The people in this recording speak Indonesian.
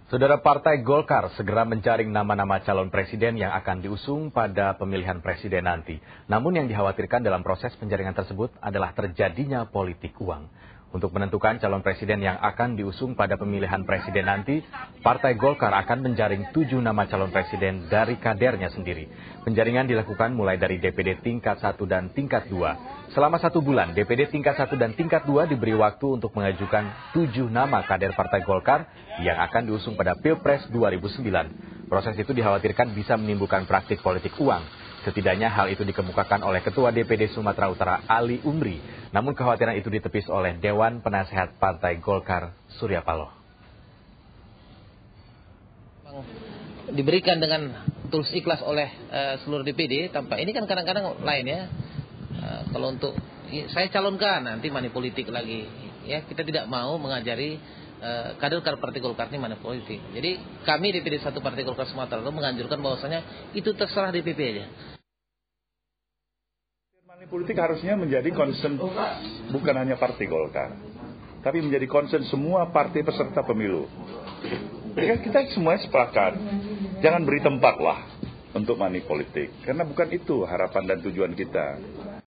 Saudara, Partai Golkar segera menjaring nama-nama calon presiden yang akan diusung pada pemilihan presiden nanti. Namun yang dikhawatirkan dalam proses penjaringan tersebut adalah terjadinya politik uang. Untuk menentukan calon presiden yang akan diusung pada pemilihan presiden nanti, Partai Golkar akan menjaring 7 nama calon presiden dari kadernya sendiri. Penjaringan dilakukan mulai dari DPD tingkat 1 dan tingkat 2. Selama 1 bulan, DPD tingkat 1 dan tingkat 2 diberi waktu untuk mengajukan 7 nama kader Partai Golkar yang akan diusung pada Pilpres 2009. Proses itu dikhawatirkan bisa menimbulkan praktik politik uang. Setidaknya hal itu dikemukakan oleh Ketua DPD Sumatera Utara Ali Umri. Namun kekhawatiran itu ditepis oleh Dewan Penasehat Partai Golkar Surya Paloh. Diberikan dengan tulus ikhlas oleh seluruh DPD, tanpa ini kan kadang-kadang lain ya. Kalau untuk saya calonkan nanti money politik lagi. Ya, kita tidak mau mengajari kader-kader Partai Golkar ini money politik. Jadi kami DPD 1 Partai Golkar Sumatera itu menganjurkan bahwasanya itu terserah DPP aja. Money politik harusnya menjadi concern bukan hanya Partai Golkar, tapi menjadi concern semua partai peserta pemilu. Ya, kita semuanya sepakat, jangan beri tempat lah untuk money politik, karena bukan itu harapan dan tujuan kita.